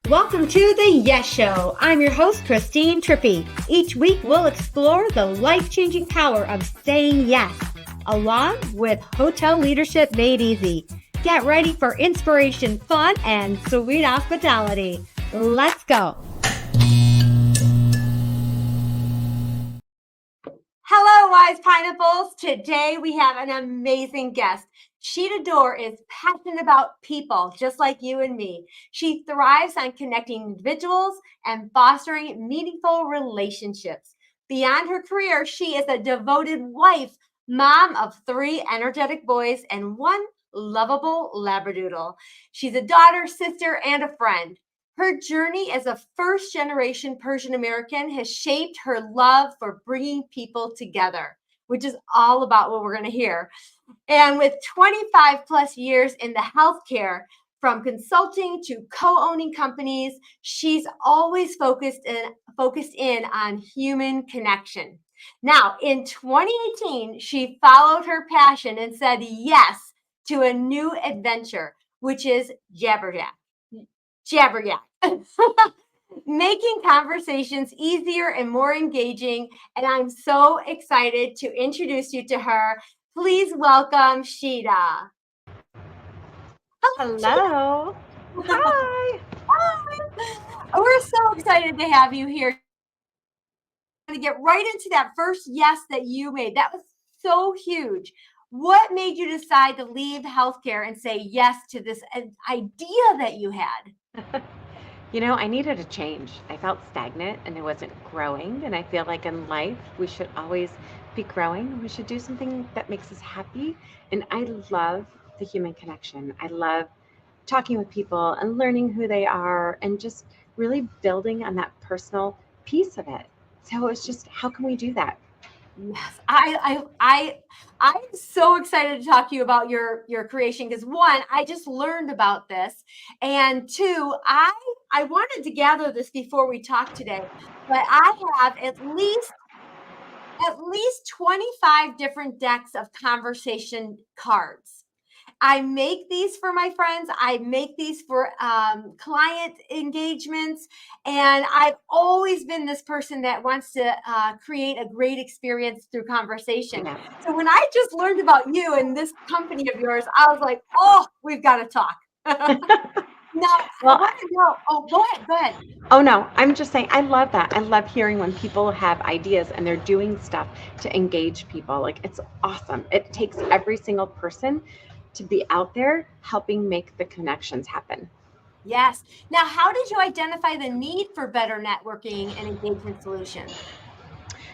Welcome to the Yes Show. I'm your host, Christine Trippy. Each week, we'll explore the life-changing power of saying yes, along with hotel leadership made easy. Get ready for inspiration, fun, and sweet hospitality. Let's go. Hello, Wise Pineapples. Today, we have an amazing guest. Shideh Doerr is passionate about people, just like you and me. She thrives on connecting individuals and fostering meaningful relationships. Beyond her career, she is a devoted wife, mom of 3 energetic boys and 1 lovable Labradoodle. She's a daughter, sister, and a friend. Her journey as a first-generation Persian American has shaped her love for bringing people together, which is all about what we're going to hear. And with 25 plus years in the healthcare, from consulting to co-owning companies, she's always focused in on human connection. Now, in 2018, she followed her passion and said yes to a new adventure, which is JabberYak. JabberYak. Making conversations easier and more engaging. And I'm so excited to introduce you to her. Please welcome Shideh. Hello. Hi. We're so excited to have you here. I'm going to get right into that first yes that you made. That was so huge. What made you decide to leave healthcare and say yes to this idea that you had? I needed a change. I felt stagnant and I wasn't growing. And I feel like in life, we should always be growing. We should do something that makes us happy. And I love the human connection. I love talking with people and learning who they are and just really building on that personal piece of it. So it's just, how can we do that? Yes, I'm so excited to talk to you about your creation because 1, I just learned about this, and 2, I wanted to gather this before we talk today, but I have at least 25 different decks of conversation cards. I make these for my friends. I make these for client engagements. And I've always been this person that wants to create a great experience through conversation. Yeah. So when I just learned about you and this company of yours, I was like, oh, we've got to talk. Now, I Well, want to know. Oh, go ahead. Go ahead. oh no, I'm just saying, I love that. I love hearing when people have ideas and they're doing stuff to engage people. Like, it's awesome. It takes every single person to be out there helping make the connections happen. Yes. Now, how did you identify the need for better networking and engagement solutions?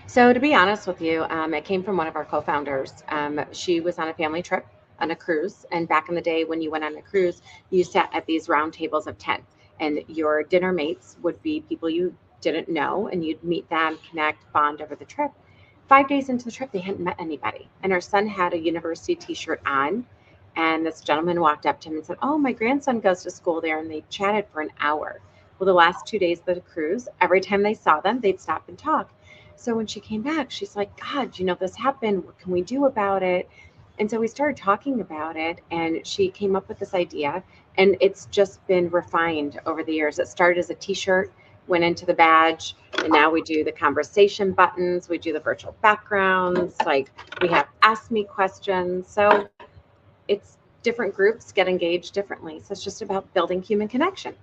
So, to be honest with you, it came from one of our co founders. She was on a family trip on a cruise. And back in the day, when you went on a cruise, you sat at these round tables of 10, and your dinner mates would be people you didn't know, and you'd meet them, connect, bond over the trip. 5 days into the trip, they hadn't met anybody. And our son had a university t shirt on. And this gentleman walked up to him and said, "Oh, my grandson goes to school there." And they chatted for an hour. Well, the last 2 days of the cruise, every time they saw them, they'd stop and talk. So when she came back, she's like, "God, this happened. What can we do about it?" And so we started talking about it, and she came up with this idea, and it's just been refined over the years. It started as a t shirt, went into the badge, and now we do the conversation buttons, we do the virtual backgrounds, like we have ask me questions. So it's different groups get engaged differently. So it's just about building human connection.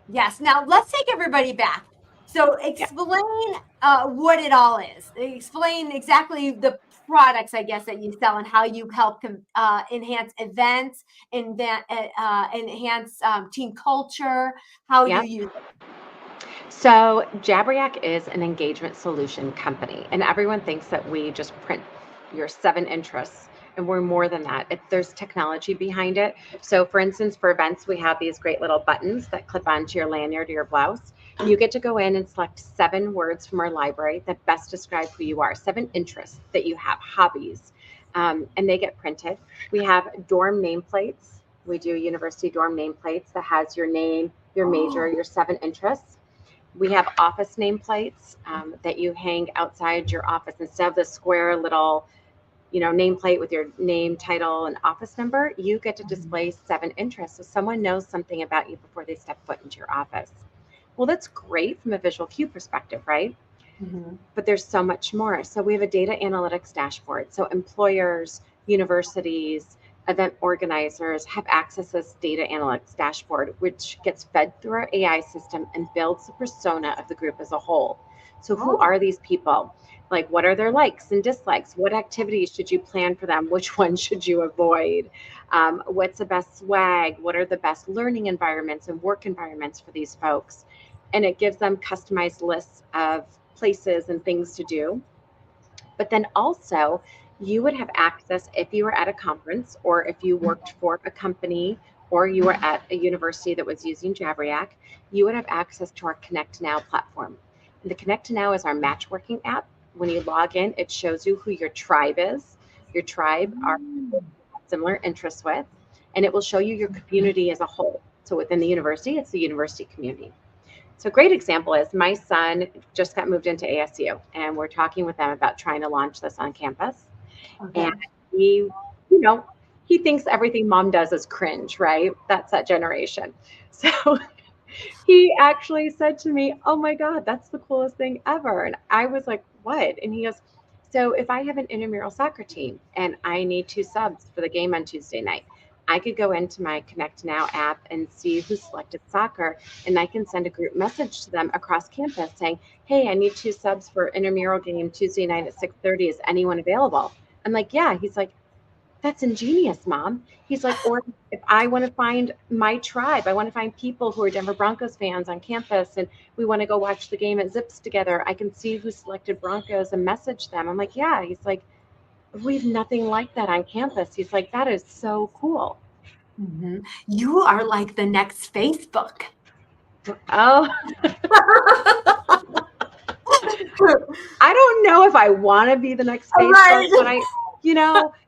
Yes. Now let's take everybody back. So Yeah. explain what it all is. Explain exactly the products, I guess, that you sell and how you help enhance events, enhance team culture, how you Yeah. use it. So JabberYak is an engagement solution company, and everyone thinks that we just print your 7 interests, and we're more than that. There's technology behind it. So, for instance, for events, we have these great little buttons that clip onto your lanyard or your blouse. You get to go in and select 7 words from our library that best describe who you are, 7 interests that you have, hobbies, and they get printed. We have dorm nameplates. We do university dorm nameplates that has your name, your major, Oh, your 7 interests. We have office nameplates that you hang outside your office instead of the square little, nameplate with your name, title, and office number. You get to display 7 interests, so someone knows something about you before they step foot into your office. Well, that's great from a visual cue perspective, right? Mhm. But there's so much more. So we have a data analytics dashboard. So employers, universities, event organizers have access to this data analytics dashboard, which gets fed through our AI system and builds the persona of the group as a whole. So who Oh. are these people? Like, what are their likes and dislikes? What activities should you plan for them? Which ones should you avoid? What's the best swag? What are the best learning environments and work environments for these folks? And it gives them customized lists of places and things to do. But then also, you would have access if you were at a conference or if you worked for a company or you were at a university that was using JabberYak, you would have access to our Connect Now platform. And the Connect Now is our matchworking app. When you log in, it shows you who your tribe is. Your tribe are Mm. similar interests with, and it will show you your community as a whole. So within the university, it's the university community. So a great example is my son just got moved into ASU, and we're talking with them about trying to launch this on campus. And Okay. he, you know, he thinks everything mom does is cringe, right? That's that generation. So he actually said to me, "Oh my God, that's the coolest thing ever." And I was like, "What?" And he goes, "So if I have an intramural soccer team and I need 2 subs for the game on Tuesday night, I could go into my Connect Now app and see who selected soccer, and I can send a group message to them across campus saying, 'Hey, I need 2 subs for intramural game Tuesday night at 6:30. Is anyone available?'" I'm like, "Yeah." He's like, "That's ingenious, mom." He's like, "Or if I want to find my tribe, I want to find people who are Denver Broncos fans on campus and we want to go watch the game at Zips together, I can see who selected Broncos and message them." I'm like, "Yeah." He's like, "We have nothing like that on campus." He's like, "That is so cool." Mhm. You are like the next Facebook. Oh, I don't know if I want to be the next Facebook, but Right.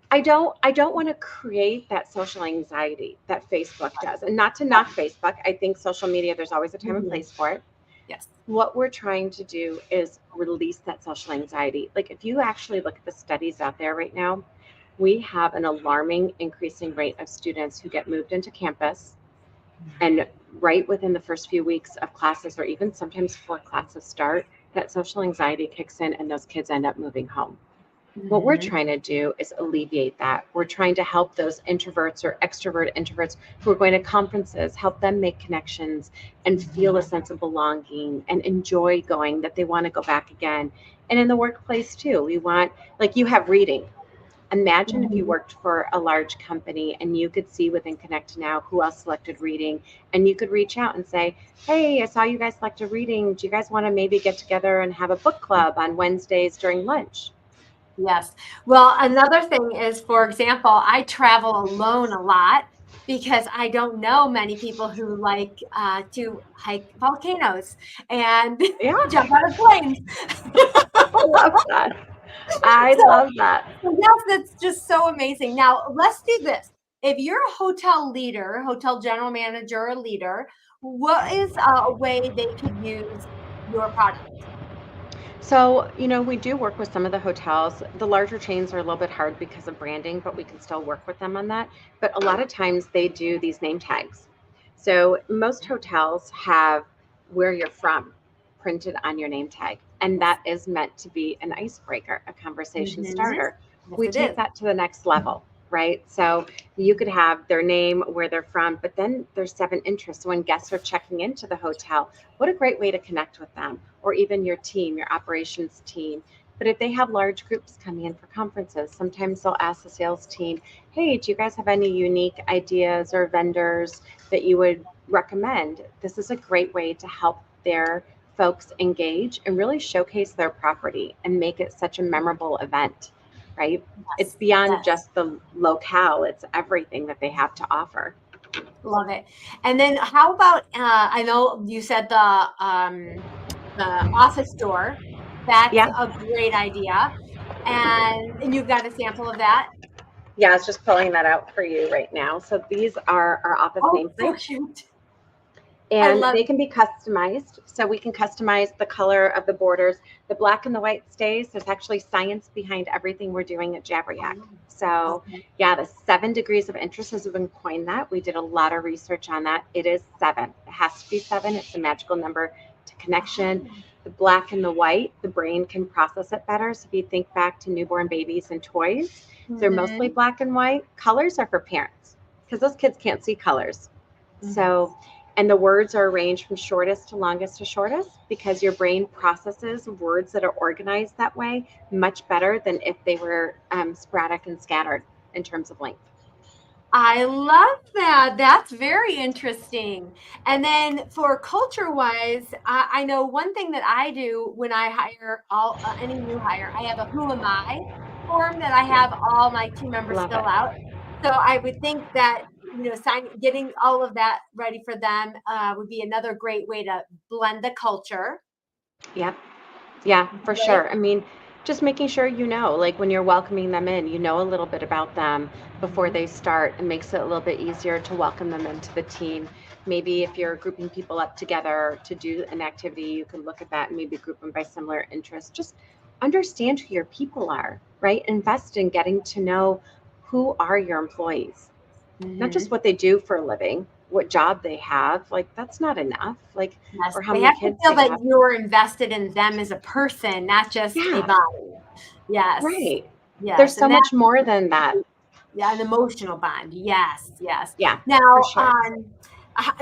I don't want to create that social anxiety that Facebook does. And not to knock Facebook. I think social media, there's always a time and Mhm. place for it. Yes. What we're trying to do is release that social anxiety. Like if you actually look at the studies out there right now, we have an alarming increasing rate of students who get moved into campus and right within the first few weeks of classes or even sometimes before classes start, that social anxiety kicks in and those kids end up moving home. What we're Mhm. trying to do is alleviate that. We're trying to help those introverts or extrovert introverts who are going to conferences, help them make connections and feel a Mhm. sense of belonging and enjoy going, that they want to go back again. And in the workplace too, we want, like you have reading. Imagine if you Mhm. worked for a large company and you could see within Connect Now who else selected reading, and you could reach out and say, "Hey, I saw you guys selected reading. Do you guys want to maybe get together and have a book club on Wednesdays during lunch?" Yes. Well, another thing is, for example, I travel alone a lot because I don't know many people who like to hike volcanoes and Yeah, jump out of planes. I love that. I So, love that. so yes, that's just so amazing. Now, let's do this. If you're a hotel leader, hotel general manager, or leader, what is a way they could use your product? So, we do work with some of the hotels. The larger chains are a little bit hard because of branding, but we can still work with them on that. But a lot of times they do these name tags. So, most hotels have where you're from printed on your name tag, and Yes. that is meant to be an icebreaker, a conversation Mhm. starter. Yes, We it take is. that to the next level, right? So, you could have their name, where they're from, but then there's 7 interests. So when guests are checking into the hotel, what a great way to connect with them, or even your team, your operations team. But if they have large groups coming in for conferences, sometimes they'll ask the sales team, "Hey, do you guys have any unique ideas or vendors that you would recommend?" This is a great way to help their folks engage and really showcase their property and make it such a memorable event, right? It's Yes. beyond Yes. just the locale, it's everything that they have to offer. Love it. And then how about, I know you said the office door. That's Yeah. a great idea. And you've got a sample of that? Yeah, I was just pulling that out for you right now. So these are our office Oh, so nameplates. cute. I And love they it. can be customized. So we can customize the color of the borders. The black and the white stays. There's actually science behind everything we're doing at JabberYak. Oh, So okay. yeah, the 7 degrees of interest has been coined that. We did a lot of research on that. It is 7. It has to be 7. It's a magical number to connection. Oh. The black and the white, the brain can process it better. So if you think back to newborn babies and toys, they're mostly Mhm. black and white. Colors are for parents because those kids can't see colors. Mhm. So, and the words are arranged from shortest to longest to shortest because your brain processes words that are organized that way much better than if they were sporadic and scattered in terms of length. I love that. That's very interesting. And then for culture wise, I know one thing that I do when I hire any new hire, I have a who am I form that I Yeah, have all my team members love fill it. out. So I would think that, getting all of that ready for them would be another great way to blend the culture. Yep. Yeah, for Right? sure. I mean, just making sure like when you're welcoming them in, you know a little bit about them before Mhm. they start. It makes it a little bit easier to welcome them into the team. Maybe if you're grouping people up together to do an activity, you can look at that and maybe group them by similar interests. Just understand who your people are, right? Invest in getting to know who are your employees, not just Mhm. what they do for a living, what job they have. Like that's not enough. Like, Yes, or how they many have to kids feel they that have. you're invested in them as a person, not just a Yeah, body. Yes. right. There's Yes, so and that much more than that. yeah, an emotional bond. Yes, yes. Yeah, for Now, sure.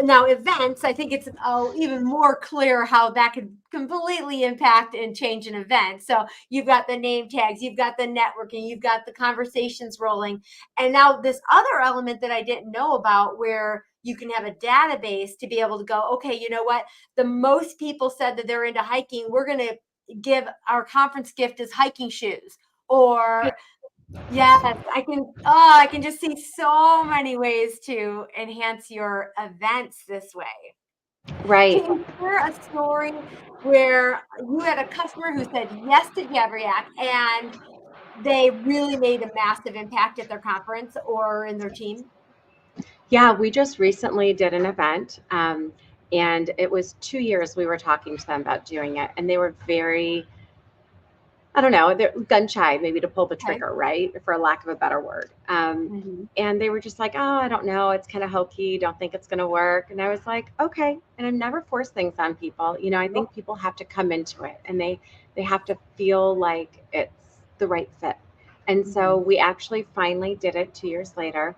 now events, I think it's even more clear how that could completely impact and change an event. So you've got the name tags, you've got the networking, you've got the conversations rolling, and now this other element that I didn't know about, where you can have a database to be able to go, okay, you know what? The most people said that they're into hiking. We're going to give our conference gift as hiking shoes, Yeah, or yes, I can just see so many ways to enhance your events this way. Can right. you share a story where you had a customer who said yes to JabberYak and they really made a massive impact at their conference or in their team? Yeah, we just recently did an event, and it was 2 years we were talking to them about doing it, and they were very, I don't know, they're gun shy, maybe to pull the Okay. trigger, right? For lack of a better word. Mhm. And they were just like, oh, I don't know. It's kind of hokey. Don't think it's going to work. And I was like, okay. And I never force things on people. You know, I think Nope. people have to come into it and they have to feel like it's the right fit. And so Mhm. we actually finally did it 2 years later,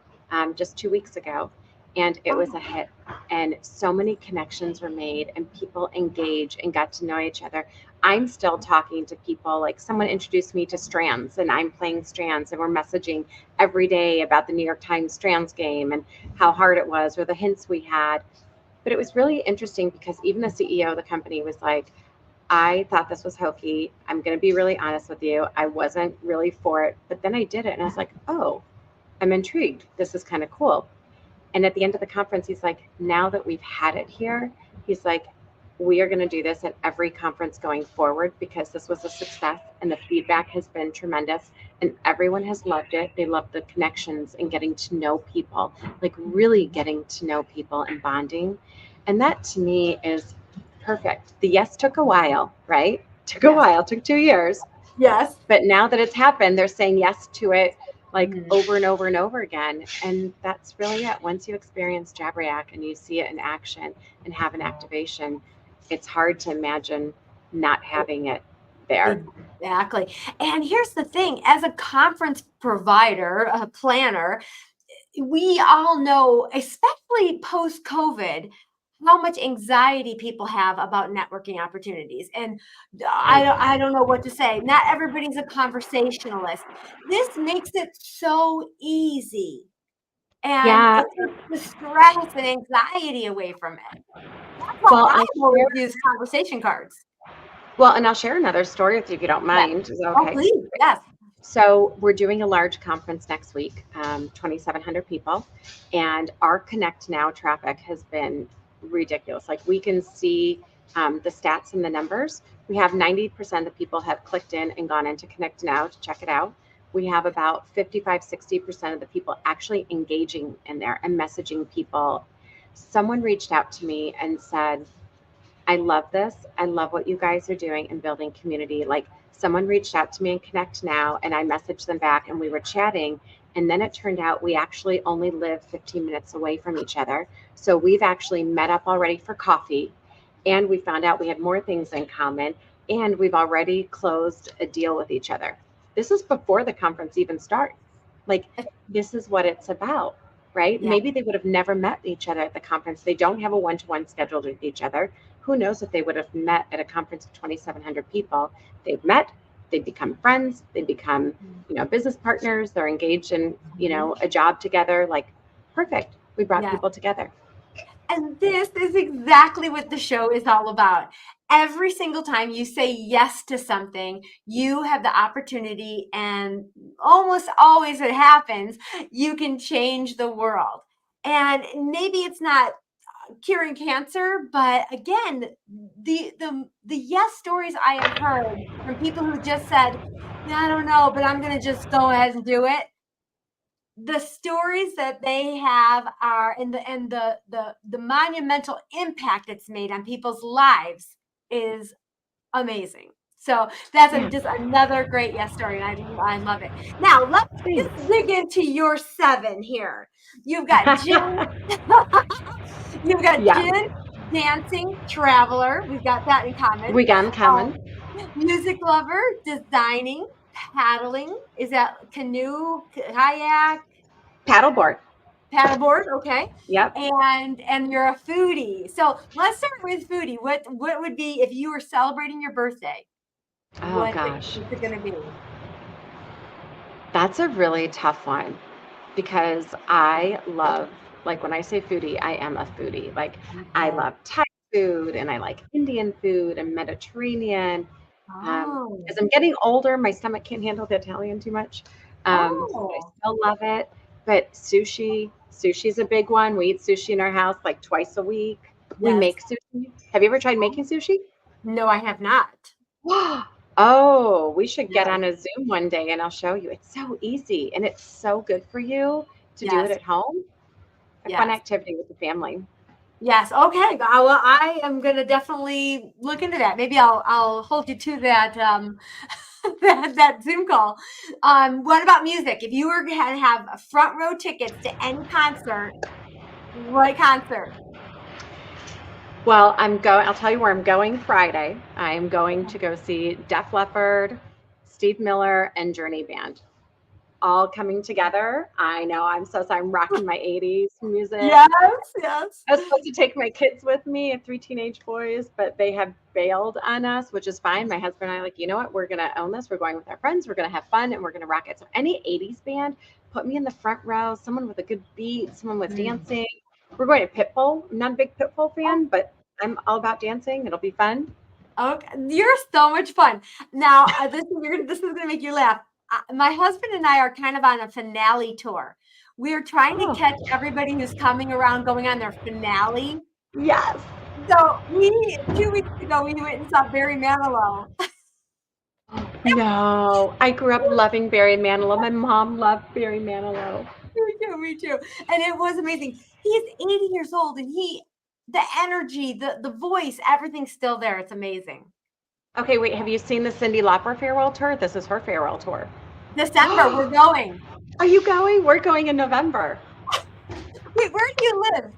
just 2 weeks ago. And it was Oh, a hit. And so many connections were made and people engaged and got to know each other. I'm still talking to people. Like someone introduced me to Strands and I'm playing Strands and we're messaging every day about the New York Times Strands game and how hard it was or the hints we had. But it was really interesting because even the CEO of the company was like, I thought this was hokey. I'm going to be really honest with you. I wasn't really for it. But then I did it and I was like, oh, I'm intrigued. This is kind of cool. And at the end of the conference, he's like, now that we've had it here, he's like, we are going to do this at every conference going forward because this was a success and the feedback has been tremendous and everyone has loved it. They love the connections and getting to know people, like really getting to know people and bonding. And that to me is perfect. The yes took a while, right? Took a yes. while, took 2 years, Yes. but now that it's happened, they're saying yes to it like Mhm. over and over and over again. And that's really it. Once you experience JabberYak and you see it in action and have an activation, it's hard to imagine not having it there. Exactly. And here's the thing, as a conference provider, a planner, we all know, especially post COVID, how much anxiety people have about networking opportunities. And Right. I don't know what to say. Not everybody's a conversationalist. This makes it so easy. And Yeah. it takes the stress and anxiety away from it. That's why Well, I I'll always share. use conversation cards. Well, and I'll share another story with you if you don't Yeah. mind. Is that Oh, okay? please. Yes. So we're doing a large conference next week, 2,700 people, and our Connect Now traffic has been ridiculous. Like we can see the stats and the numbers. We have 90% of people have clicked in and gone into Connect Now to check it out. We have about 55, 60% of the people actually engaging in there and messaging people. someone reached out to me and said, I love this. I love what you guys are doing and building community. Like someone reached out to me in Connect Now and I messaged them back and we were chatting. And then it turned out we actually only live 15 minutes away from each other. So we've actually met up already for coffee and we found out we had more things in common and we've already closed a deal with each other. This is before the conference even starts. Like this is what it's about, right? Yeah. Maybe they would have never met each other at the conference. They don't have a one-to-one scheduled with each other. Who knows if they would have met at a conference of 2,700 people. They've met, they become friends, they become, business partners, they're engaged in, a job together. Like, perfect. We brought Yeah. people together. And this is exactly what the show is all about. Every single time you say yes to something, you have the opportunity, and almost always it happens, you can change the world. And maybe it's not curing cancer, but again, the yes stories I have heard from people who just said, yeah, I don't know, but I'm going to just go ahead and do it. The stories that they have are the monumental impact it's made on people's lives is amazing. So that's just another great yes story, and I love it. Now let's just dig into your 7 here. You've got Jen, you've got Jen, dancing, traveler. We've got that in common. We got in common. Music lover, designing, paddling. Is that canoe, kayak? Paddleboard. Paddleboard, okay. Yep. And you're a foodie. So let's start with foodie. What would be if you were celebrating your birthday? Oh gosh. What's it gonna be? That's a really tough one because I love, like when I say foodie, I am a foodie. Like I love Thai food and I like Indian food and Mediterranean. As I'm getting older, my stomach can't handle the Italian too much. So I still love it. But sushi's a big one. We eat sushi in our house like twice a week. We make sushi. Have you ever tried making sushi? No, I have not. Oh, we should get on a Zoom one day and I'll show you. It's so easy and it's so good for you to do it at home. A fun activity with the family. Yes. Okay. Well, I am going to definitely look into that. Maybe I'll hold you to that that Zoom call. What about music? If you were going to have front row tickets to any concert, what concert? Well, I'll tell you where I'm going Friday. I'm going to go see Def Leppard, Steve Miller, and Journey Band. All coming together. I know, I'm so sorry. I'm rocking my 80s music. Yes. I was supposed to take my kids with me, 3 teenage boys, but they have bailed on us, which is fine. My husband and I are like, you know what? We're going to own this. We're going with our friends. We're going to have fun and we're going to rock it. So any 80s band, put me in the front row, someone with a good beat, someone with dancing. We're going to Pitbull. I'm not a big Pitbull fan, but I'm all about dancing. It'll be fun. Okay. You're so much fun. Now, this is going to make you laugh. My husband and I are kind of on a finale tour. We're trying to catch everybody who's coming around going on their finale. Yes. So 2 weeks ago, we went and saw Barry Manilow. No, I grew up loving Barry Manilow. My mom loved Barry Manilow. Me too. And it was amazing. He's 80 years old and the energy, the voice, everything's still there. It's amazing. Okay, wait, have you seen the Cyndi Lauper farewell tour? This is her farewell tour. December, we're going. Are you going? We're going in November. Wait, where do you live?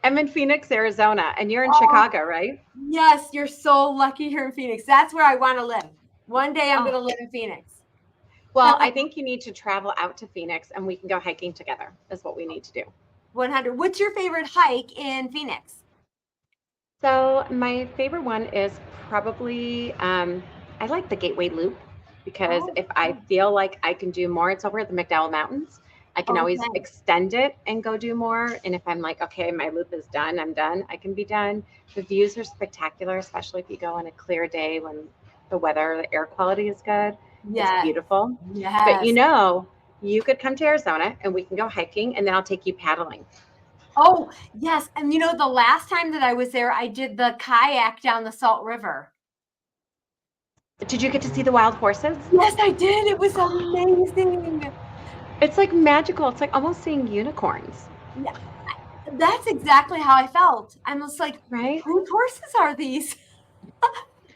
I'm in Phoenix, Arizona, and you're in Chicago, right? Yes, you're so lucky here in Phoenix. That's where I want to live. One day I'm going to live in Phoenix. Well, I think you need to travel out to Phoenix and we can go hiking together is what we need to do. 100. What's your favorite hike in Phoenix? So my favorite one is probably, I like the Gateway Loop because if I feel like I can do more, it's over at the McDowell Mountains. I can always extend it and go do more. And if I'm like, okay, my loop is done, I'm done, I can be done. The views are spectacular, especially if you go on a clear day when the weather, the air quality is good. It's beautiful. Yes. But you could come to Arizona and we can go hiking and then I'll take you paddling. Oh, yes. And the last time that I was there, I did the kayak down the Salt River. Did you get to see the wild horses? Yes, I did. It was amazing. It's like magical. It's like almost seeing unicorns. Yeah. That's exactly how I felt. I was like, right? whose horses are these?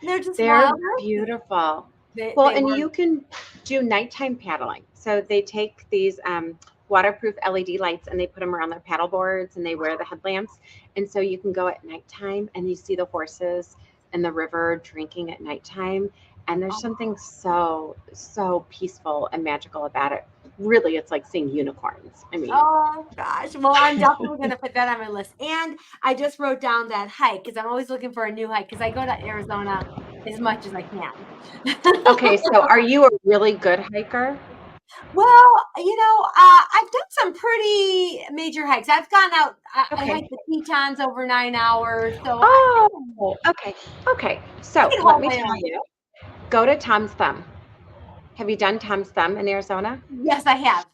They're just They're wild horses. beautiful. They, Well, they and were. you can do nighttime paddling. So they take these waterproof LED lights and they put them around their paddle boards and they wear the headlamps. And so you can go at nighttime and you see the horses in the river drinking at nighttime. And there's something so, so peaceful and magical about it. Really, it's like seeing unicorns. I mean, Oh gosh. Well, I'm definitely going to put that on my list. And I just wrote down that hike because I'm always looking for a new hike because I go to Arizona as much as I can. okay, so are you a really good hiker? Well, I've done some pretty major hikes. I've gone out, I Okay. hiked the Tetons over 9 hours. So Oh, okay. Okay. I So can let hold me my tell own. you, go to Tom's Thumb. Have you done Tom's Thumb in Arizona? Yes, I have.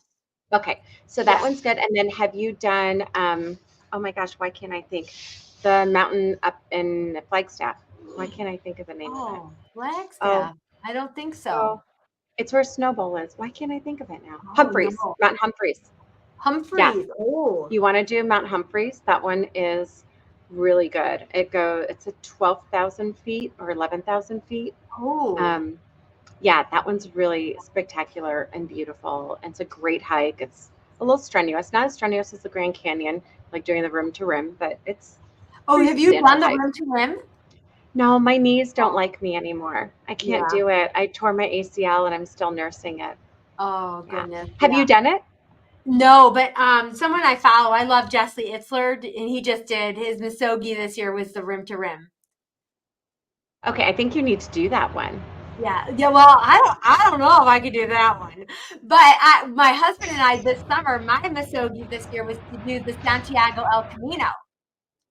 Okay. So that Yes. one's good. And then have you done, oh my gosh, why can't I think? The mountain up in Flagstaff. Why can't I think of the name of it? Oh, Oh, Flagstaff. I don't think oh, so. it's where Snowball is. Why can't I think of it now? Oh, Humphreys, no. Mount Humphreys. Yes. Humphreys. Oh, You want to do Mount Humphreys? That one is really good. It's a 12,000 feet or 11,000 feet. oh. Um, yeah, that one's really spectacular and beautiful. And it's a great hike. It's a little strenuous, not as strenuous as the Grand Canyon, like doing the rim to rim, but it's Oh, pretty have you substantial done the hike. rim to rim? No, my knees don't Oh, like me anymore. I can't yeah. do it. I tore my ACL and I'm still nursing it. Oh, Yeah. goodness. Have you Yeah. done it? No, but someone I follow, I love Jesse Itzler, and he just did his Misogi this year was the rim to rim. Okay, I think you need to do that one. Yeah, yeah. Well, I don't know if I could do that one, but my husband and I this summer, my Misogi this year was to do the Santiago El Camino.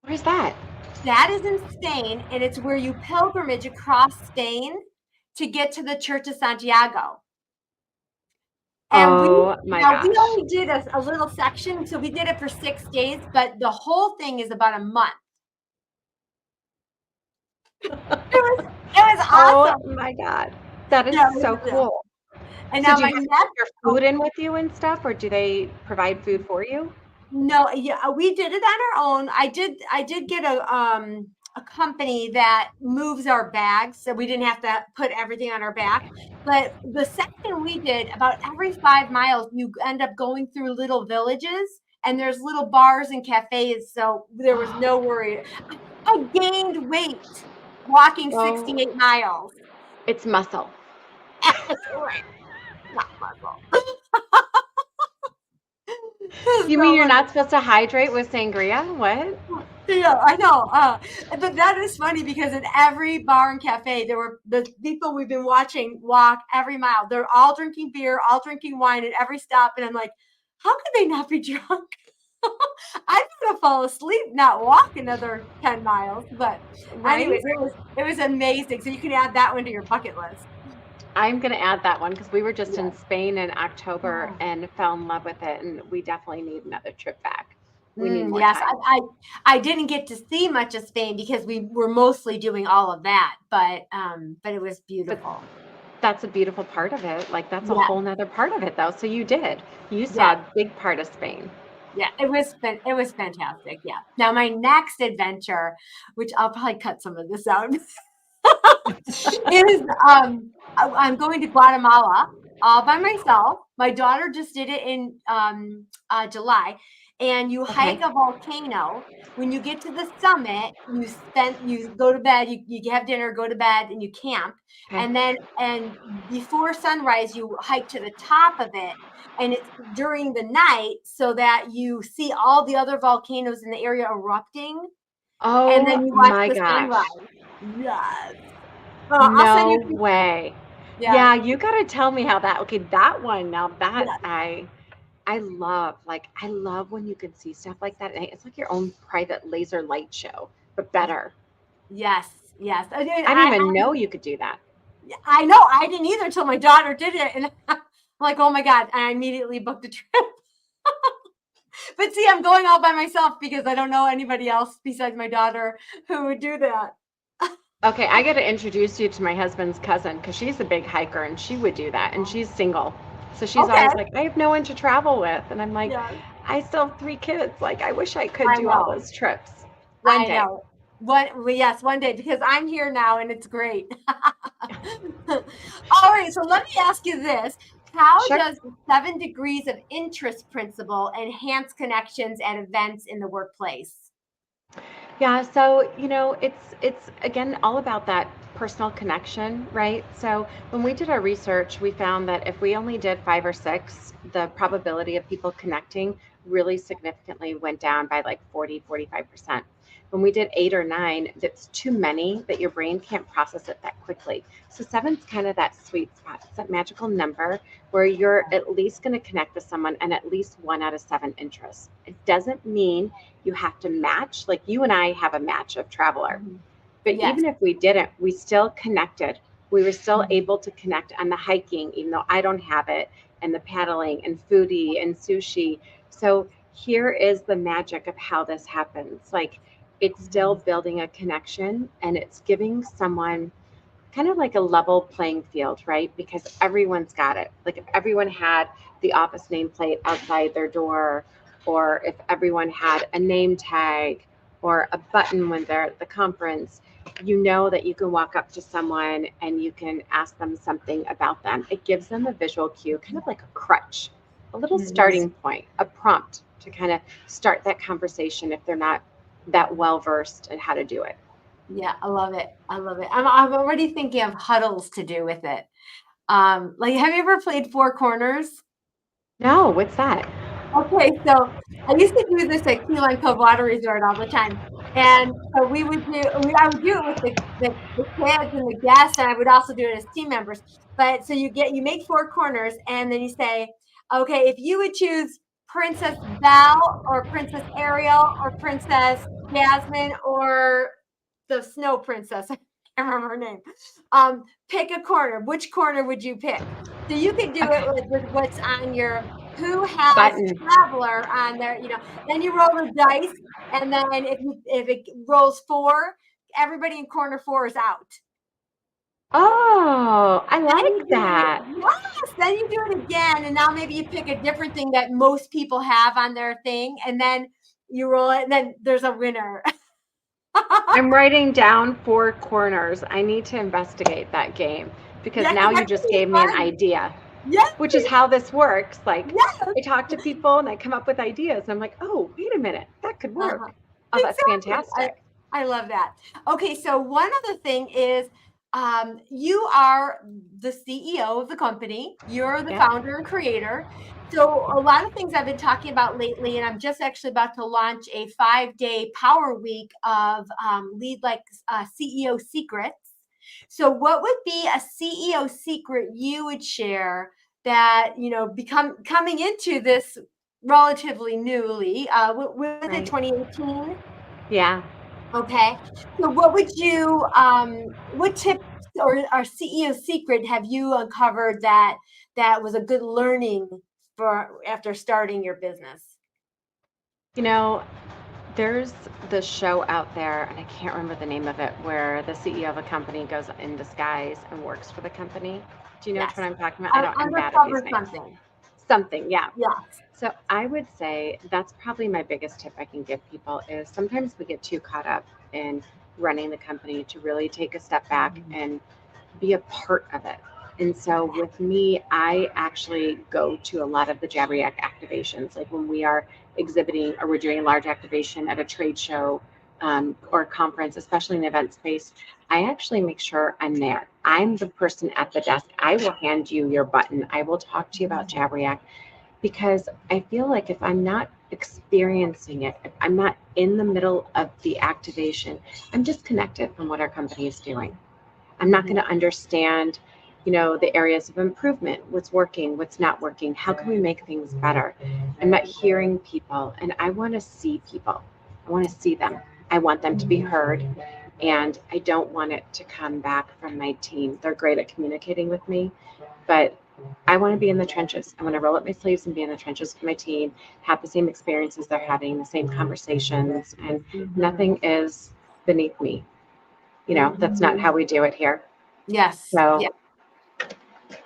Where's that? That is in Spain, and it's where you pilgrimage across Spain to get to the Church of Santiago. And Oh my we gosh. only did a little section, so we did it for 6 days, but the whole thing is about a month. It was Oh awesome. my God. That is Yeah, so yeah. cool. And So now do you my have to next take your oh, food in with you and stuff, or do they provide food for you? no, yeah, we did it on our own. I did get a company that moves our bags, so we didn't have to put everything on our back. But the section we did, about every 5 miles, you end up going through little villages, and there's little bars and cafes, so there was no worry. I gained weight walking Oh, 68 miles. it's muscle. That's right, not muscle. You mean So you're much. not supposed to hydrate with sangria? What? Yeah, I know. But that is funny because in every bar and cafe, there were the people we've been watching walk every mile. They're all drinking beer, all drinking wine at every stop. And I'm like, how could they not be drunk? I'm gonna fall asleep, not walk another 10 miles. But anyways, Right? it was amazing. So you can add that one to your bucket list. I'm going to add that one because we were just in Yes. Spain in October Oh. and fell in love with it, and we definitely need another trip back. We need more Yes, time. I didn't get to see much of Spain because we were mostly doing all of that, but it was But beautiful. that's a beautiful part of it. Like that's a Yeah, whole nother part of it, though. So you did. You saw yeah, a big part of Spain. yeah. It was fantastic. Yeah. Now my next adventure, which I'll probably cut some of this out, is I'm going to Guatemala all by myself. My daughter just did it in July, and you hike Okay. a volcano. When you get to the summit, you go to bed, you have dinner, go to bed, and you camp. Okay. And before sunrise, you hike to the top of it, and it's during the night so that you see all the other volcanoes in the area erupting, and Oh then you watch my the gosh. sunrise. Yes. I'll send you No pictures. way. Yeah, Yeah, you gotta tell me how that. Okay, that one. Now that yeah, I love. Like I love when you can see stuff like that. And it's like your own private laser light show, but better. yes, yes. I didn't even know you could do that. I know. I didn't either until my daughter did it, and I'm like, oh my god! I immediately booked a trip. But see, I'm going all by myself because I don't know anybody else besides my daughter who would do that. Okay, I got to introduce you to my husband's cousin because she's a big hiker and she would do that, and she's single. So she's Okay. always like, I have no one to travel with. And I'm like, Yeah. I still have 3 kids. Like, I wish I could I do all know. those trips one I day. know. Yes, one day, because I'm here now and it's great. All right, so let me ask you this. How Sure. does the 7 degrees of interest principle enhance connections at events in the workplace? Yeah, so it's again all about that personal connection, right? So when we did our research, we found that if we only did 5 or 6, the probability of people connecting really significantly went down by like 40, 45%. When we did 8 or 9, that's too many that your brain can't process it that quickly. So seven's kind of that sweet spot. It's that magical number where you're at least going to connect with someone and at least 1 out of 7 interests. It doesn't mean you have to match. Like you and I have a match of traveler. Mhm. But Yes. even if we didn't, we still connected. We were still able to connect on the hiking, even though I don't have it, and the paddling and foodie and sushi. So here is the magic of how this happens. Like it's still building a connection and it's giving someone kind of like a level playing field, right? Because everyone's got it. Like if everyone had the office nameplate outside their door, or if everyone had a name tag or a button when they're at the conference, you know that you can walk up to someone and you can ask them something about them. It gives them a visual cue, kind of like a crutch, a little Mhm. starting point, a prompt to kind of start that conversation if they're not that well versed in how to do it. Yeah, I love it. I love it. I'm already thinking of huddles to do with it. Like, have you ever played Four Corners? No, what's that? Okay, so I used to do this at Key Lime Cove Water Resort all the time. And so I would do it with the kids and the guests, and I would also do it as team members. But so you make 4 corners, and then you say, okay, if you would choose Princess Belle or Princess Ariel or Princess Jasmine or the Snow Princess, I can't remember her name. Pick a corner. Which corner would you pick? So you could do it Okay. with what's on your who has Button. traveler on there, then you roll the dice, and then if it rolls 4, everybody in corner 4 is out. Oh, I Then you like do it that. yes, then you do it again, and now maybe you pick a different thing that most people have on their thing, and then you roll it, and then there's a winner. I'm writing down 4 corners. I need to investigate that game because Yeah, now because you that just could be gave me an fun. idea, Yes, which is how this works. Like yes. I talk to people and I come up with ideas and I'm like, oh, wait a minute, that could Uh-huh. work. Oh, that's Exactly. fantastic. I love that. Okay, so one other thing is you are the CEO of the company. You're the Yep. founder and creator. So a lot of things I've been talking about lately, and I'm just actually about to launch a 5-day power week of lead like CEO secrets. So what would be a CEO secret you would share that become coming into this relatively newly. Was it Right. 2018? Yeah. Okay. So what tips or CEO secret have you uncovered that was a good learning for after starting your business? You know, there's this show out there, and I can't remember the name of it, where the CEO of a company goes in disguise and works for the company. Do you know which one Yes. I'm talking about? I'm bad at these Undercover names. something. Something, yeah. Yes. So I would say that's probably my biggest tip I can give people is sometimes we get too caught up in running the company to really take a step back Mhm. and be a part of it. And so with me, I actually go to a lot of the JabberYak activations, like when we are exhibiting or we're doing a large activation at a trade show or a conference, especially in the event space. I actually make sure I'm there. I'm the person at the desk. I will hand you your button. I will talk to you about JabberYak because I feel like if I'm not experiencing it, if I'm not in the middle of the activation, I'm disconnected from what our company is doing. I'm not going Mhm. to understand, the areas of improvement, what's working, what's not working, how can we make things better. I'm not hearing people, and I want to see people. I want to see them. I want them to be heard, and I don't want it to come back from my team. They're great at communicating with me, but I want to be in the trenches. I want to roll up my sleeves and be in the trenches with my team, have the same experiences they're having, the same conversations, and Mhm. nothing is beneath me. That's not how Mhm. we do it here. Yes. Yeah.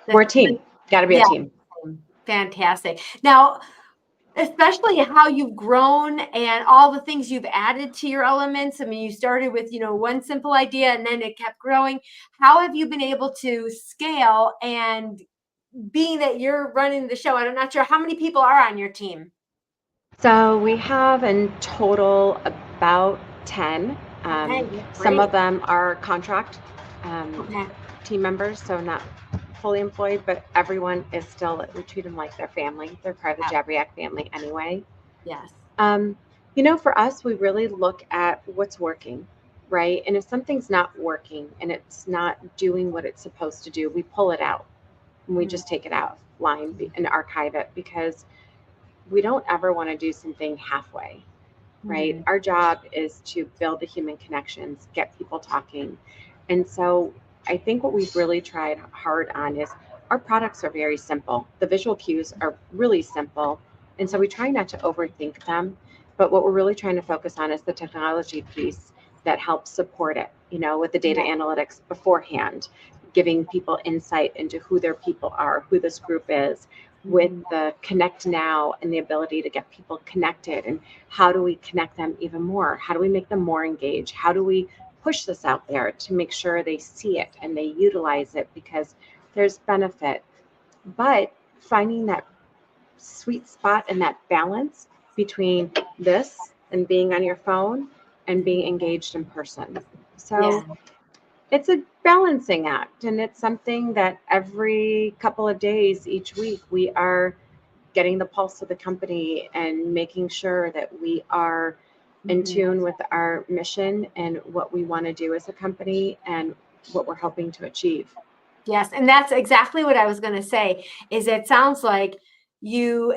So we're That's a team. Got to be a yeah. team. Fantastic. Now, especially how you've grown and all the things you've added to your elements. I mean, you started with, one simple idea and then it kept growing. How have you been able to scale, and being that you're running the show, I'm not sure how many people are on your team. So we have in total about 10. Okay, that's Some great. of them are contract um, Okay. team members, so not fully employed, but everyone is still, we treat them like their family. They're part of the Yeah. JabberYak family anyway. Yes. Um, for us, we really look at what's working, right? And if something's not working and it's not doing what it's supposed to do, we pull it out and we Mhm. just take it offline and archive it, because we don't ever want to do something halfway, right? Mhm. Our job is to build the human connections, get people talking. And so I think what we've really tried hard on is our products are very simple. The visual cues are really simple. And so we try not to overthink them. But what we're really trying to focus on is the technology piece that helps support it, with the data Yeah. analytics beforehand, giving people insight into who their people are, who this group is, with Mhm. the connect now and the ability to get people connected, and how do we connect them even more? How do we make them more engaged? How do we push this out there to make sure they see it and they utilize it, because there's benefit? But finding that sweet spot and that balance between this and being on your phone and being engaged in person. Yeah. So it's a balancing act, and it's something that every couple of days each week we are getting the pulse of the company and making sure that we are in Mhm. tune with our mission and what we want to do as a company and what we're hoping to achieve. Yes, and that's exactly what I was going to say. Is it sounds like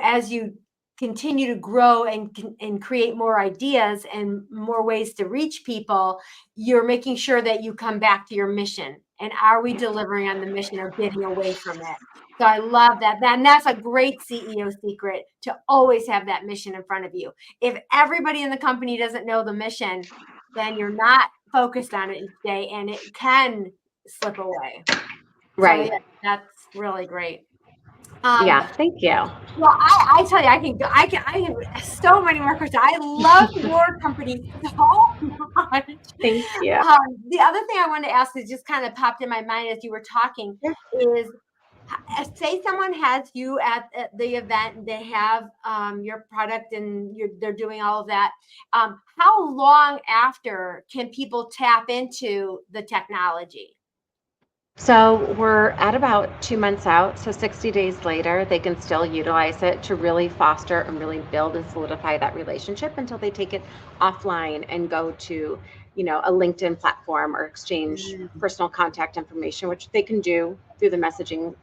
as you continue to grow and and create more ideas and more ways to reach people, you're making sure that you come back to your mission. And are we delivering on the mission or getting away from it? So I love that. And that's a great CEO secret, to always have that mission in front of you. If everybody in the company doesn't know the mission, then you're not focused on it each day, and it can slip away. So yeah, Right. that's really great. Um, Yeah. Thank you. well, I tell you, I can go, I have so many more questions. I love your company so much. Thank you. The other thing I wanted to ask that just kind of popped in my mind as you were talking Yeah. is, say someone has you at the event and they have your product and they're doing all of that. How long after can people tap into the technology? So we're at about 2 months out. So 60 days later, they can still utilize it to really foster and really build and solidify that relationship until they take it offline and go to, a LinkedIn platform or exchange Mm, personal contact information, which they can do through the messaging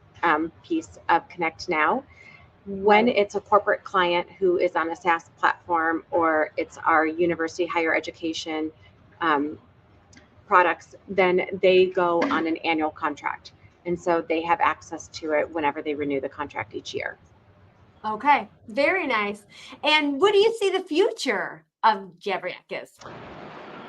piece of Connect Now. When right. it's a corporate client who is on a SaaS platform, or it's our university higher education um, products, then they go on an annual contract. And so they have access to it whenever they renew the contract each year. Okay, very nice. And what do you see the future of JabberYak is?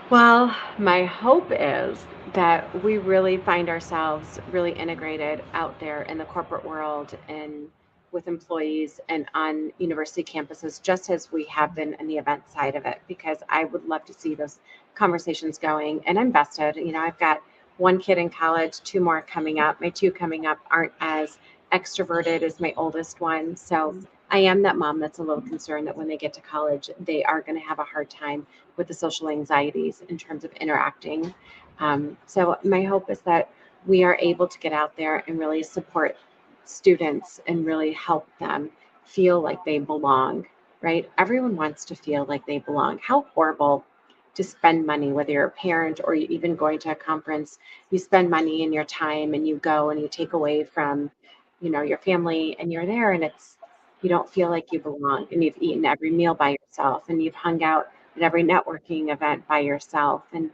Well, my hope is that we really find ourselves really integrated out there in the corporate world and with employees and on university campuses, just as we have been in the event side of it, because I would love to see those conversations going. And I'm vested. I've got one kid in college, two more coming up. My two coming up aren't as extroverted as my oldest one. So I am that mom that's a little concerned that when they get to college, they are going to have a hard time with the social anxieties in terms of interacting. So my hope is that we are able to get out there and really support students and really help them feel like they belong, right? Everyone wants to feel like they belong. How horrible to spend money, whether you're a parent or you even going to a conference, you spend money and your time and you go and you take away from, your family, and you're there and you don't feel like you belong, and you've eaten every meal by yourself and you've hung out at every networking event by yourself. And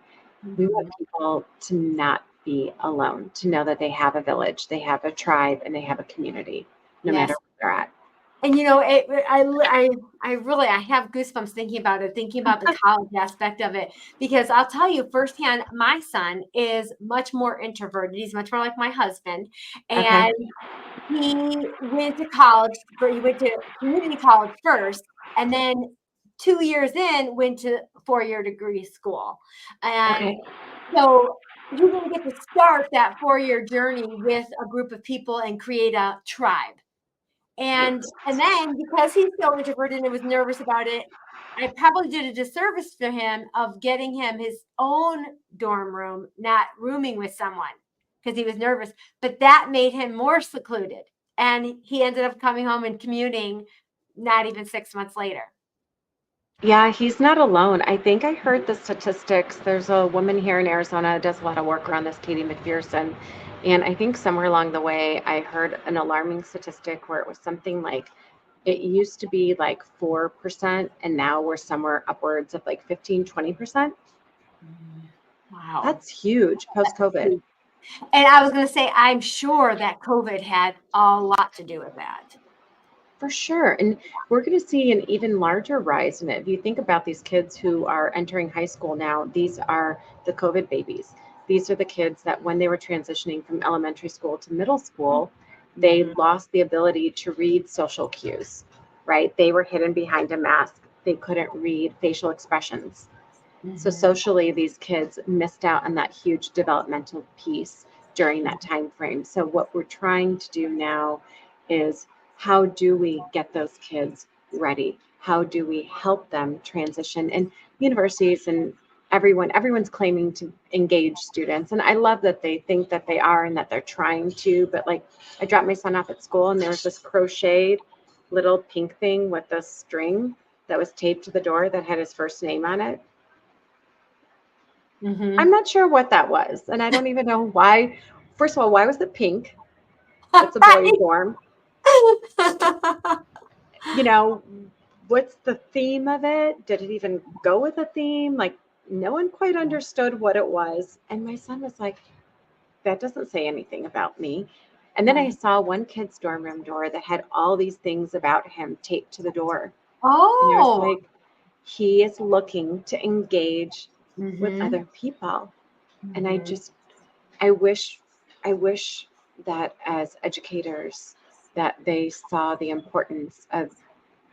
we want Mhm. people to not be alone, to know that they have a village, they have a tribe, and they have a community, no matter Yes. where they're at. And I really I have goosebumps thinking about it, thinking about the college aspect of it, because I'll tell you firsthand, my son is much more introverted. He's much more like my husband, Okay. and he went to college, he went to community college first, and then 2 years in, went to 4-year degree school. And Okay. so he didn't get to start that 4-year journey with a group of people and create a tribe. And then because he's so introverted and was nervous about it, I probably did a disservice for him of getting him his own dorm room, not rooming with someone because he was nervous. But that made him more secluded. And he ended up coming home and commuting not even 6 months later. Yeah, he's not alone. I think I heard the statistics. There's a woman here in Arizona who does a lot of work around this, Katie McPherson. And I think somewhere along the way, I heard an alarming statistic where it was something like it used to be like 4%, and now we're somewhere upwards of like 15, 20%. Wow. That's huge post-COVID. And I was going to say, I'm sure that COVID had a lot to do with that. For sure. And we're going to see an even larger rise in it. If you think about these kids who are entering high school now, these are the COVID babies. These are the kids that when they were transitioning from elementary school to middle school, they lost the ability to read social cues, right? They were hidden behind a mask. They couldn't read facial expressions. So socially, these kids missed out on that huge developmental piece during that time frame. So what we're trying to do now is how do we get those kids ready? How do we help them transition? And universities and everyone's claiming to engage students. And I love that they think that they are and that they're trying to, but like I dropped my son off at school and there was this crocheted little pink thing with a string that was taped to the door that had his first name on it. I'm not sure what that was. And I don't even know why. First of all, why was it pink? It's a boys' dorm. You know, what's the theme of it? Did it even go with a theme? Like, no one quite understood what it was. And my son was like, that doesn't say anything about me. And then I saw one kid's dorm room door that had all these things about him taped to the door. And I was like, he is looking to engage with other people. And I wish that as educators that they saw the importance of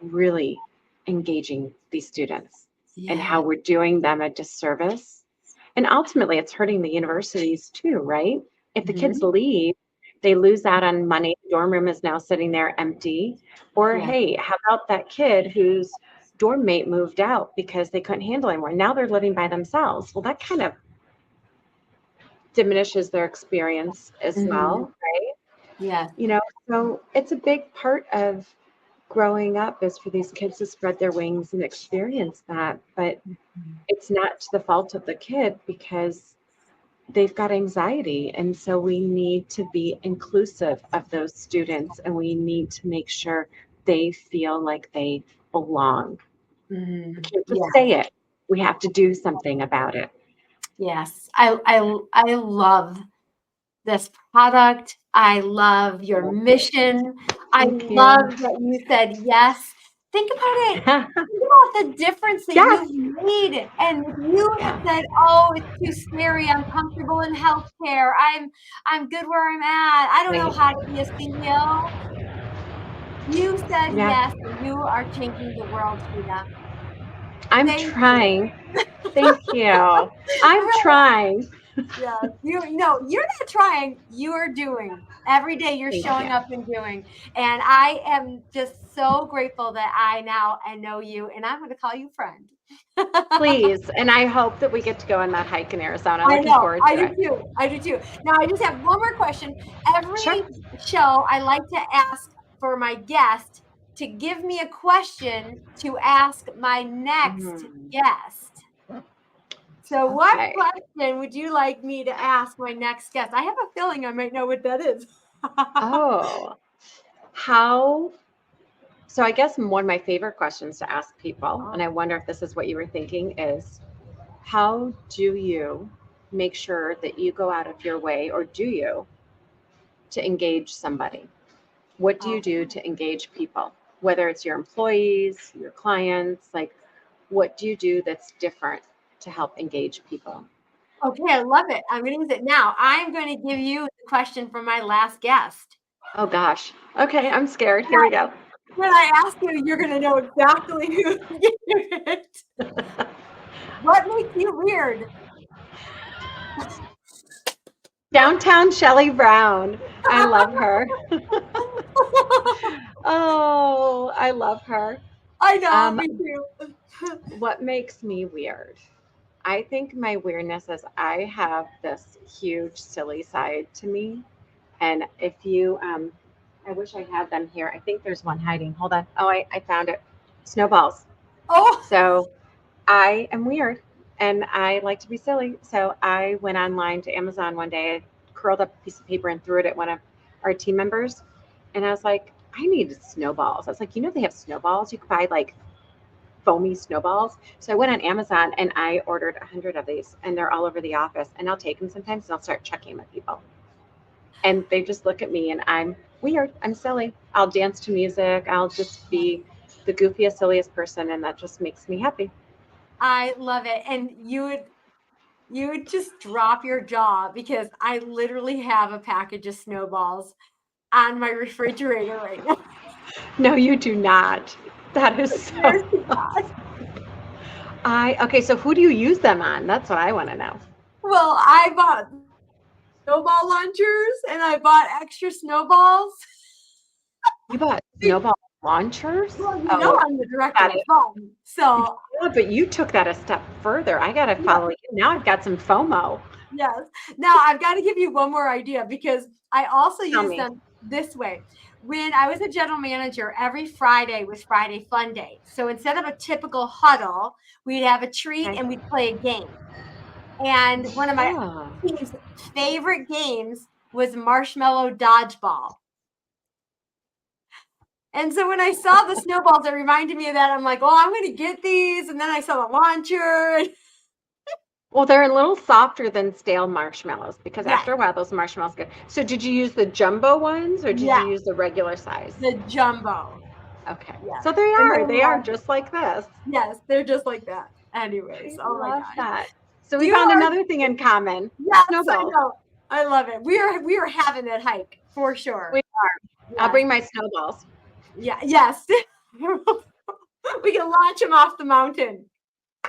really engaging these students and how we're doing them a disservice. And ultimately it's hurting the universities too, right? If the kids leave, they lose out on money. The dorm room is now sitting there empty. Or hey, how about that kid whose dorm mate moved out because they couldn't handle anymore? Now they're living by themselves. Well, that kind of diminishes their experience as well, right? Yeah. You know, so it's a big part of growing up is for these kids to spread their wings and experience that. But it's not to the fault of the kid because they've got anxiety. And so we need to be inclusive of those students and we need to make sure they feel like they belong. We can't just say it. We have to do something about it. Yes. I love this product. I love your mission. I Thank you. love that you said yes. Think about it. Think about the difference that Yes. you've made. And if you had said, "Oh, it's too scary. I'm comfortable in healthcare. I'm good where I'm at. I don't know how to be a CEO." You said Yeah. yes, and you are changing the world, Shideh. I'm Thank you. trying. Thank you. I'm trying. Yeah, you you're not trying, you are doing. Every day you're Thank showing you. up and doing. And I am just so grateful that I know you and I'm going to call you friend. Please. And I hope that we get to go on that hike in Arizona. I Looking know. forward I to do it. too. I do too. Now I just have one more question. Sure. Every show I like to ask for my guest to give me a question to ask my next guest. So what Okay. question would you like me to ask my next guest? I have a feeling I might know what that is. Oh, how? So I guess one of my favorite questions to ask people, and I wonder if this is what you were thinking, is how do you make sure that you go out of your way, or do you, to engage somebody? What do you do to engage people? Whether it's your employees, your clients, like what do you do that's different to help engage people? Okay, I love it. I'm going to use it now. I'm going to give you the question from my last guest. Oh gosh. Okay, I'm scared. Here we go. When I ask you, you're going to know exactly who gave it. What makes you weird? Downtown Shelley Brown. I love her. Oh, I love her. I know, Um, me too. what makes me weird? I think my weirdness is I have this huge silly side to me. And if you, I wish I had them here. I think there's one hiding. Hold on. Oh, I found it. Snowballs. Oh, So I am weird and I like to be silly. So I went online to Amazon one day, I curled up a piece of paper and threw it at one of our team members. And I was like, I need snowballs. I was like, they have snowballs. You could buy like foamy snowballs. So I went on Amazon and I ordered 100 of these and they're all over the office. And I'll take them sometimes and I'll start chucking them at people. And they just look at me and I'm weird. I'm silly. I'll dance to music. I'll just be the goofiest, silliest person. And that just makes me happy. I love it. And you would just drop your jaw because I literally have a package of snowballs on my refrigerator right now. No, you do not. That is so. Seriously, God. Okay, so who do you use them on? That's what I want to know. Well, I bought snowball launchers and I bought extra snowballs. You bought snowball launchers? Well, Oh, I'm the director got of it. fun. So, Yeah, but you took that a step further. I got to yeah, follow you. Now I've got some FOMO. yes. Now, I've got to give you one more idea because I also Tell use me. them this way. When I was a general manager, every Friday was Friday Fun Day. So instead of a typical huddle, we'd have a treat Okay. and we'd play a game. And one of my Oh. team's favorite games was marshmallow dodgeball. And so when I saw the snowballs, it reminded me of that. I'm like, I'm going to get these. And then I saw the launcher. Well, they're a little softer than stale marshmallows because Yes, after a while, those marshmallows get. So, did you use the jumbo ones or did you yes, use the regular size? the jumbo. Okay. Yes. So they And are. they're They are like, just like this. yes, they're just like that. Anyways, I oh my love gosh. that. So we You found are, another thing in common. yes, I Snowballs. know. I love it. We are having that hike for sure. We are. I'll Yes. bring my snowballs. Yeah, yes. We can launch them off the mountain.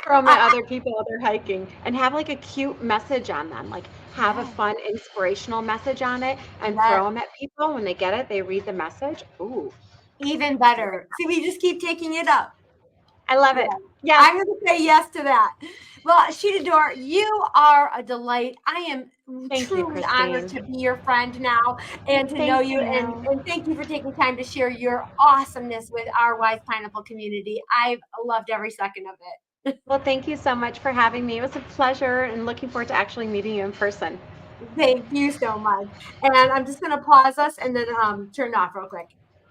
Throw them at I, other people while they're hiking and have like a cute message on them. Like have a yes, fun, inspirational message on it and yes, throw them at people. When they get it, they read the message. Ooh, even better. See, we just keep taking it up. I love Yeah. it. Yes. I'm going to say yes to that. Well, Shideh Doerr, you are a delight. I am Thank you, truly honored Christine. to be your friend now and to know Thank you. And, you. and thank you for taking time to share your awesomeness with our Wise Pineapple community. I've loved every second of it. Well, thank you so much for having me. It was a pleasure and looking forward to actually meeting you in person. Thank you so much. And I'm just going to pause us and then turn it off real quick.